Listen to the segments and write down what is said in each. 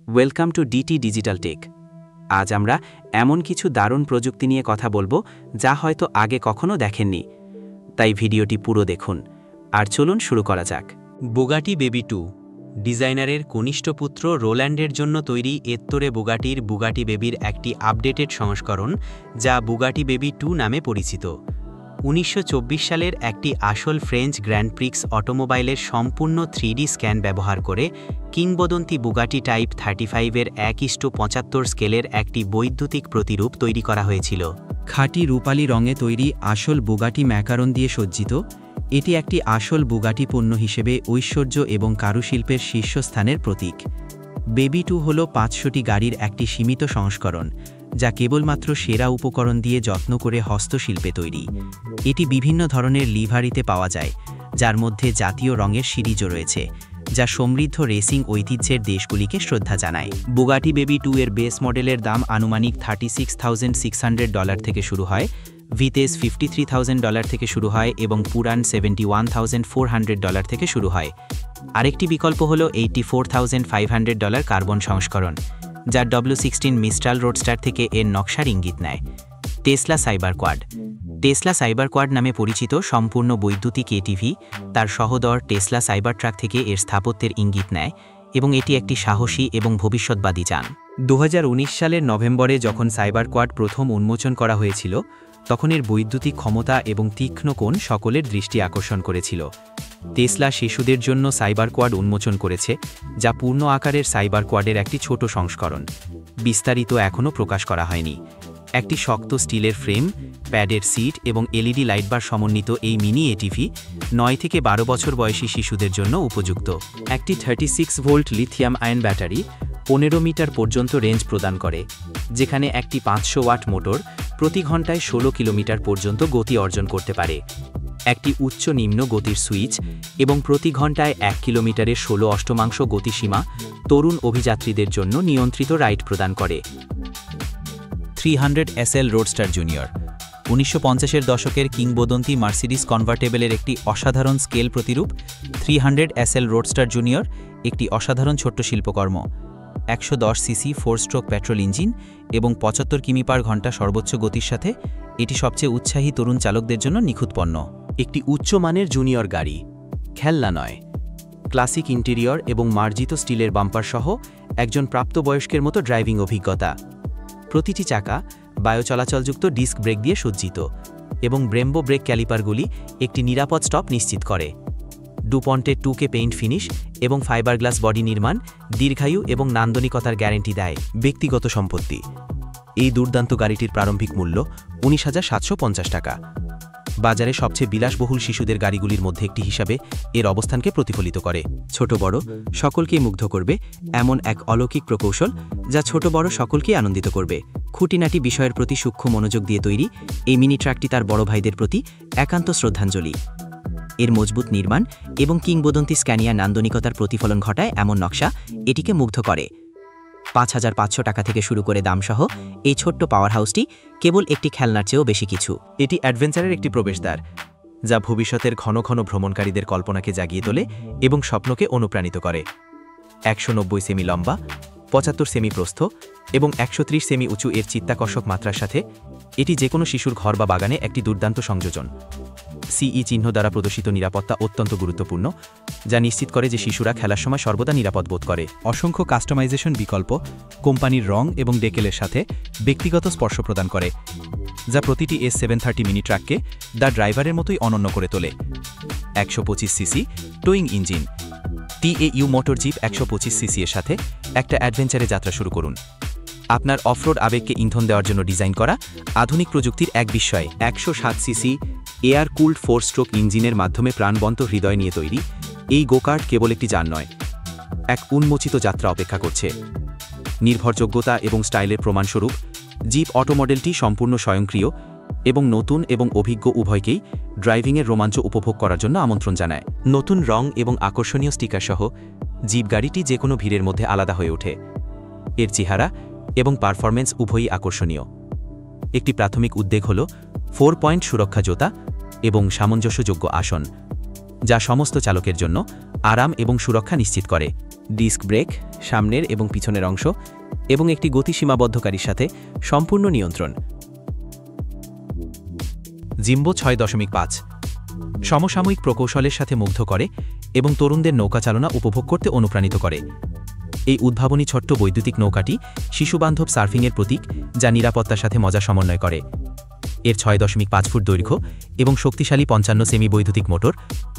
Welcome to DT digital tech. আজ আমরা এমন কিছু দারুণ প্রযুক্তি নিয়ে কথা বলবো যা হয়তো আগে কখনো দেখেননি, তাই ভিডিওটি পুরো দেখুন। আর চলুন শুরু করা যাক। বুগাটি বেবি 2 ডিজাইনারের কনিষ্ঠ পুত্র রোল্যান্ডের জন্য তৈরি এত্তরে বুগাটির বুগাটি বেবির একটি আপডেটেড সংস্করণ, যা বুগাটি বেবি 2 নামে পরিচিত। 1924 সালের একটি আসল ফ্রেঞ্চ গ্র্যান্ড প্রিক্স অটোমোবাইলের সম্পূর্ণ 3D স্ক্যান ব্যবহার করে কিংবদন্তি বুগাটি টাইপ 35-এর 1:75 স্কেলের একটি বৈদ্যুতিক প্রতিরূপ তৈরি করা হয়েছিল। খাঁটি রূপালী রঙে তৈরি আসল বুগাটি ম্যাকারন দিয়ে সজ্জিত, এটি একটি আসল বুগাটি পণ্য হিসেবে ঐশ্বর্য এবং কারুশিল্পের শীর্ষস্থানের প্রতীক। বেবি 2 হল 500টি গাড়ির একটি সীমিত সংস্করণ, যা কেবলমাত্র সেরা উপকরণ দিয়ে যত্ন করে হস্তশিল্পে তৈরি। এটি বিভিন্ন ধরনের লিভারিতে পাওয়া যায়, যার মধ্যে জাতীয় রঙের সিরিজও রয়েছে, যা সমৃদ্ধ রেসিং ঐতিহ্যের দেশগুলিকে শ্রদ্ধা জানায়। বুগাটি বেবি 2 এর বেস মডেলের দাম আনুমানিক $36,600 থেকে শুরু হয়, ভিতেজ $53,000 থেকে শুরু হয় এবং পুরান $71,400 থেকে শুরু হয়। আরেকটি বিকল্প হল $84,500 কার্বন সংস্করণ, যা W16 মিস্ট্রাল রোডস্টার থেকে এর নকশার ইঙ্গিত নেয়। Tesla cyber quad. Tesla cyber quad নামে পরিচিত সম্পূর্ণ বৈদ্যুতিক এটিভি তার সহোদর টেসলা সাইবার ট্রাক থেকে এর স্থাপত্যের ইঙ্গিত নেয় এবং এটি একটি সাহসী এবং ভবিষ্যৎবাদী যান। 2019 সালের নভেম্বরে যখন সাইবার কোয়াড প্রথম উন্মোচন করা হয়েছিল, তখন এর বৈদ্যুতিক ক্ষমতা এবং তীক্ষ্ণ কোণ সকলের দৃষ্টি আকর্ষণ করেছিল। টেসলা শিশুদের জন্য সাইবার কোয়াড উন্মোচন করেছে, যা পূর্ণ আকারের সাইবার কোয়াডের একটি ছোট সংস্করণ। বিস্তারিত এখনও প্রকাশ করা হয়নি। একটি শক্ত স্টিলের ফ্রেম, প্যাডের সিট এবং এলইডি লাইটবার সমন্বিত এই মিনি এটিভি 9 থেকে 12 বছর বয়সী শিশুদের জন্য উপযুক্ত। একটি 36 volt lithium ion battery 15 metre পর্যন্ত রেঞ্জ প্রদান করে, যেখানে একটি 500 ওয়াট মোটর প্রতি ঘন্টায় 16 কিলোমিটার পর্যন্ত গতি অর্জন করতে পারে। একটি উচ্চ নিম্ন গতির সুইচ এবং প্রতি ঘন্টায় 1 কিলোমিটারের 16 অষ্টমাংশ গতিসীমা তরুণ অভিযাত্রীদের জন্য নিয়ন্ত্রিত রাইড প্রদান করে। 300 SL রোডস্টার জুনিয়র 1950-এর দশকের কিংবদন্তি মার্সিডিস কনভার্টেবলের একটি অসাধারণ স্কেল প্রতিরূপ। 300 SL রোডস্টার জুনিয়র একটি অসাধারণ ছোট্ট শিল্পকর্ম। 110 সিসি 4-স্ট্রোক পেট্রোল ইঞ্জিন এবং 75 কিমি/ঘন্টা সর্বোচ্চ গতির সাথে এটি সবচেয়ে উৎসাহী তরুণ চালকদের জন্য নিখুঁত পণ্য। একটি উচ্চমানের জুনিয়র গাড়ি, খেলনা নয়। ক্লাসিক ইন্টেরিয়র এবং মার্জিত স্টিলের বাম্পার সহ একজন প্রাপ্তবয়স্কের মতো ড্রাইভিং অভিজ্ঞতা। প্রতিটি চাকা বায়ু চলাচলযুক্ত ডিস্ক ব্রেক দিয়ে সজ্জিত এবং ব্রেম্বো ব্রেক ক্যালিপারগুলি একটি নিরাপদ স্টপ নিশ্চিত করে। ডুপন্টের 2K পেইন্ট ফিনিশ এবং ফাইবারগ্লাস বডি নির্মাণ দীর্ঘায়ু এবং নান্দনিকতার গ্যারান্টি দেয়। ব্যক্তিগত সম্পত্তি। এই দুর্দান্ত গাড়িটির প্রারম্ভিক মূল্য $19,750 টাকা। বাজারে সবচেয়ে বিলাসবহুল শিশুদের গাড়িগুলির মধ্যে একটি হিসাবে এর অবস্থানকে প্রতিফলিত করে। ছোট বড় সকলকেই মুগ্ধ করবে এমন এক অলৌকিক প্রকৌশল, যা ছোট বড় সকলকেই আনন্দিত করবে। খুঁটিনাটি বিষয়ের প্রতি সূক্ষ্ম মনোযোগ দিয়ে তৈরি এই মিনি ট্রাকটি তার বড় ভাইদের প্রতি একান্ত শ্রদ্ধাঞ্জলি। এর মজবুত নির্মাণ এবং কিংবদন্তি স্ক্যানিয়া নান্দনিকতার প্রতিফলন ঘটায় এমন নকশা এটিকে মুগ্ধ করে। $5,500 টাকা থেকে শুরু করে দামসহ এই ছোট্ট পাওয়ার হাউসটি কেবল একটি খেলনার চেয়েও বেশি কিছু। এটি অ্যাডভেঞ্চারের একটি প্রবেশদ্বার, যা ভবিষ্যতের ঘন ঘন ভ্রমণকারীদের কল্পনাকে জাগিয়ে তোলে এবং স্বপ্নকে অনুপ্রাণিত করে। 190 সেমি লম্বা, 75 সেমি প্রস্থ এবং 130 সেমি উঁচু এর চিত্তাকর্ষক মাত্রার সাথে এটি যে কোনো শিশুর ঘর বা বাগানে একটি দুর্দান্ত সংযোজন। CE চিহ্ন দ্বারা প্রদর্শিত নিরাপত্তা অত্যন্ত গুরুত্বপূর্ণ, যা নিশ্চিত করে যে শিশুরা খেলার সময় সর্বদা নিরাপদ বোধ করে। অসংখ্য কাস্টমাইজেশন বিকল্প কোম্পানির রং এবং ডেকেলের সাথে ব্যক্তিগত স্পর্শ প্রদান করে, যা প্রতিটি S730 মিনি ট্রাককে দ্য ড্রাইভারের মতোই অনন্য করে তোলে। 125 CC towing engine. TAU motor jeep 125 CC এর সাথে একটা অ্যাডভেঞ্চারে যাত্রা শুরু করুন। আপনার অফরোড আবেগকে ইন্ধন দেওয়ার জন্য ডিজাইন করা আধুনিক প্রযুক্তির এক বিস্ময়। 107 সিসি এয়ার কুল্ড 4-স্ট্রোক ইঞ্জিনের মাধ্যমে প্রাণবন্ত হৃদয় নিয়ে তৈরি এই গোকার্ট কেবল একটি যান নয়, এক উন্মোচিত যাত্রা অপেক্ষা করছে। নির্ভরযোগ্যতা এবং স্টাইলের প্রমাণস্বরূপ জিপ অটো মডেলটি সম্পূর্ণ স্বয়ংক্রিয় এবং নতুন এবং অভিজ্ঞ উভয়কেই ড্রাইভিংয়ের রোমাঞ্চ উপভোগ করার জন্য আমন্ত্রণ জানায়। নতুন রং এবং আকর্ষণীয় স্টিকার সহ জিপ গাড়িটি যে কোনো ভিড়ের মধ্যে আলাদা হয়ে ওঠে। এর চেহারা এবং পারফরম্যান্স উভয়ই আকর্ষণীয়। একটি প্রাথমিক উদ্বেগ হল 4 পয়েন্ট সুরক্ষা জোতা এবং সামঞ্জস্যযোগ্য আসন, যা সমস্ত চালকের জন্য আরাম এবং সুরক্ষা নিশ্চিত করে। ডিস্ক ব্রেক, সামনের এবং পিছনের অংশ, এবং একটি গতি সীমাবদ্ধকারীর সাথে সম্পূর্ণ নিয়ন্ত্রণ। জিম্বো 6.5 সমসাময়িক প্রকৌশলের সাথে মুগ্ধ করে এবং তরুণদের নৌকা চালনা উপভোগ করতে অনুপ্রাণিত করে। এই উদ্ভাবনী ছোট্ট বৈদ্যুতিক নৌকাটি শিশুবান্ধব সার্ফিংয়ের প্রতীক, যা নিরাপত্তার সাথে মজা সমন্বয় করে। এর 6.5 ফুট দৈর্ঘ্য এবং শক্তিশালী 55 সেমি বৈদ্যুতিক মোটর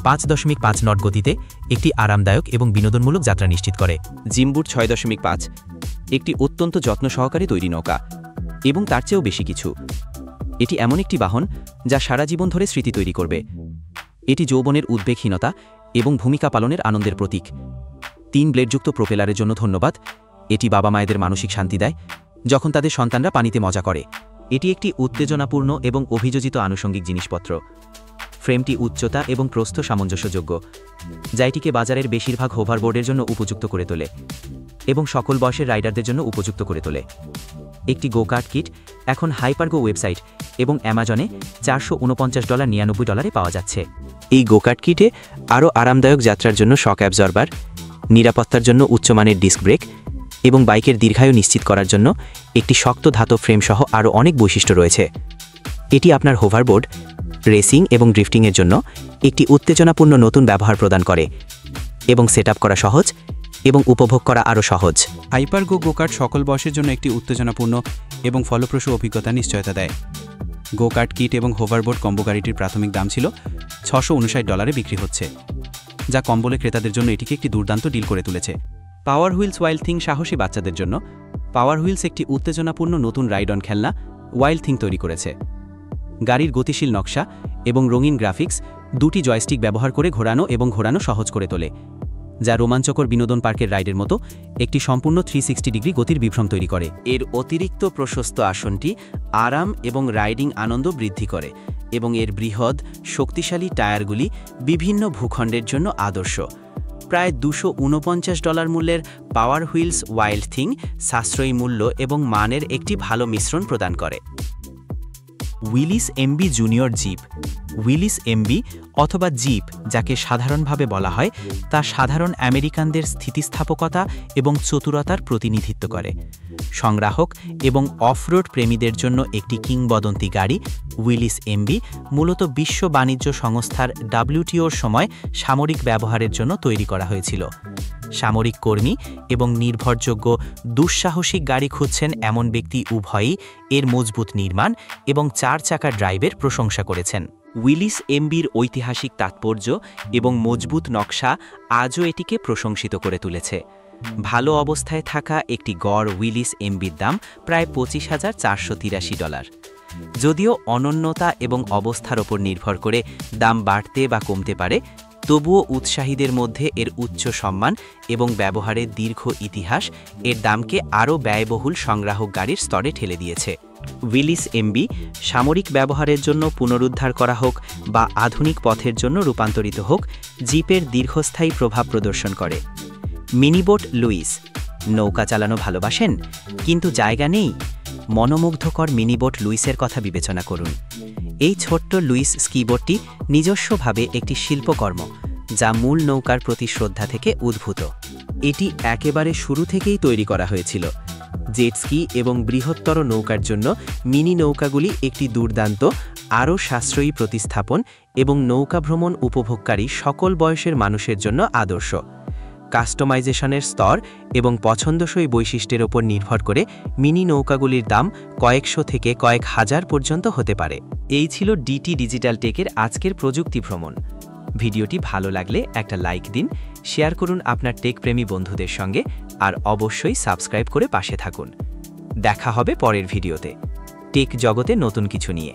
5.5 নট গতিতে একটি আরামদায়ক এবং বিনোদনমূলক যাত্রা নিশ্চিত করে। জিম্বুর 6.5 একটি অত্যন্ত যত্ন সহকারে তৈরি নৌকা, এবং তার চেয়েও বেশি কিছু। এটি এমন একটি বাহন যা সারা জীবন ধরে স্মৃতি তৈরি করবে। এটি যৌবনের উদ্বেগহীনতা এবং ভূমিকা পালনের আনন্দের প্রতীক। 3 ব্লেডযুক্ত প্রোপেলারের জন্য ধন্যবাদ। এটি বাবা মায়েদের মানসিক শান্তি দেয় যখন তাদের সন্তানরা পানিতে মজা করে। এটি একটি উত্তেজনাপূর্ণ এবং অভিযোজিত আনুষঙ্গিক জিনিসপত্র। ফ্রেমটি উচ্চতা এবং প্রস্থ সামঞ্জস্যযোগ্য, যা এটিকে বাজারের বেশিরভাগ হোভারবোর্ডের জন্য উপযুক্ত করে তোলে এবং সকল বয়সের রাইডারদের জন্য উপযুক্ত করে তোলে। একটি গোকার্ট কিট এখন হাইপারগো ওয়েবসাইট এবং অ্যামাজনে $449.99 পাওয়া যাচ্ছে। এই গোকার্ট কিটে আরও আরামদায়ক যাত্রার জন্য শক অ্যাবজর্বার, নিরাপত্তার জন্য উচ্চমানের ডিস্ক ব্রেক এবং বাইকের দীর্ঘায়ু নিশ্চিত করার জন্য একটি শক্ত ধাতব ফ্রেম সহ আরও অনেক বৈশিষ্ট্য রয়েছে। এটি আপনার হোভারবোর্ড, রেসিং এবং ড্রিফটিংয়ের জন্য একটি উত্তেজনাপূর্ণ নতুন ব্যবহার প্রদান করে এবং সেটআপ করা সহজ এবং উপভোগ করা আরও সহজ। হাইপারগো গোকার্ট সকল বয়সের জন্য একটি উত্তেজনাপূর্ণ এবং ফলপ্রসূ অভিজ্ঞতার নিশ্চয়তা দেয়। গোকার্ট কিট এবং হোভারবোর্ড কম্বো গাড়িটির প্রাথমিক দাম ছিল $659 বিক্রি হচ্ছে, যা কম্বোলে ক্রেতাদের জন্য এটিকে একটি দুর্দান্ত ডিল করে তুলেছে। পাওয়ার হুইলস ওয়াইল্ড থিং সাহসী বাচ্চাদের জন্য পাওয়ার হুইলস একটি উত্তেজনাপূর্ণ নতুন রাইড অন খেলনা ওয়াইল্ড থিং তৈরি করেছে। গাড়ির গতিশীল নকশা এবং রঙিন গ্রাফিক্স দুটি জয়স্টিক ব্যবহার করে ঘোরানো সহজ করে তোলে, যা রোমাঞ্চকর বিনোদন পার্কের রাইডের মতো একটি সম্পূর্ণ 360 ডিগ্রি গতির বিভ্রম তৈরি করে। এর অতিরিক্ত প্রশস্ত আসনটি আরাম এবং রাইডিং আনন্দ বৃদ্ধি করে, এবং এর বৃহৎ শক্তিশালী টায়ারগুলি বিভিন্ন ভূখণ্ডের জন্য আদর্শ। প্রায় $249 মূল্যের পাওয়ার হুইলস ওয়াইল্ড থিং সাশ্রয়ী মূল্য এবং মানের একটি ভালো মিশ্রণ প্রদান করে। Willys MB junior jeep. Willys MB অথবা জিপ, যাকে সাধারণভাবে বলা হয়, তা সাধারণ আমেরিকানদের স্থিতিস্থাপকতা এবং চতুরতার প্রতিনিধিত্ব করে। সংগ্রাহক এবং অফরোড প্রেমীদের জন্য একটি কিংবদন্তি গাড়ি, উইলিস এমবি মূলত বিশ্ব বাণিজ্য সংস্থার WTOর সময় সামরিক ব্যবহারের জন্য তৈরি করা হয়েছিল। সামরিক কর্মী এবং নির্ভরযোগ্য দুঃসাহসিক গাড়ি খুঁজছেন এমন ব্যক্তি উভয়ই এর মজবুত নির্মাণ এবং 4 চাকা ড্রাইভের প্রশংসা করেছেন। উইলিস এমবির ঐতিহাসিক তাৎপর্য এবং মজবুত নকশা আজও এটিকে প্রশংসিত করে তুলেছে। ভালো অবস্থায় থাকা একটি গড় উইলিস এমবির দাম প্রায় $25,483। যদিও অনন্যতা এবং অবস্থার ওপর নির্ভর করে দাম বাড়তে বা কমতে পারে, তবুও উৎসাহীদের মধ্যে এর উচ্চ সম্মান এবং ব্যবহারের দীর্ঘ ইতিহাস এর দামকে আরও ব্যয়বহুল সংগ্রাহক গাড়ির স্তরে ঠেলে দিয়েছে। উইলিস এমবি সামরিক ব্যবহারের জন্য পুনরুদ্ধার করা হোক বা আধুনিক পথের জন্য রূপান্তরিত হোক, জিপের দীর্ঘস্থায়ী প্রভাব প্রদর্শন করে। মিনিবোট লুইস। নৌকা চালানো ভালোবাসেন কিন্তু জায়গা নেই? মনোমুগ্ধকর মিনিবোট লুইসের কথা বিবেচনা করুন। এই ছোট্ট লুইস স্কিবোটটি নিজস্বভাবে একটি শিল্পকর্ম, যা মূল নৌকার প্রতি শ্রদ্ধা থেকে উদ্ভূত। এটি একেবারে শুরু থেকেই তৈরি করা হয়েছিল। জেট স্কি এবং বৃহত্তর নৌকার জন্য মিনি নৌকাগুলি একটি দুর্দান্ত, আরও সাশ্রয়ী প্রতিস্থাপন এবং নৌকা ভ্রমণ উপভোগকারী সকল বয়সের মানুষের জন্য আদর্শ। কাস্টমাইজেশনের স্তর এবং পছন্দসই বৈশিষ্ট্যের ওপর নির্ভর করে মিনি নৌকাগুলির দাম কয়েকশো থেকে কয়েক হাজার পর্যন্ত হতে পারে। এই ছিল ডিটি ডিজিটাল টেকের আজকের প্রযুক্তি ভ্রমণ। ভিডিওটি ভালো লাগলে একটা লাইক দিন, শেয়ার করুন আপনার টেকপ্রেমী বন্ধুদের সঙ্গে, আর অবশ্যই সাবস্ক্রাইব করে পাশে থাকুন। দেখা হবে পরের ভিডিওতে টেক জগতে নতুন কিছু নিয়ে।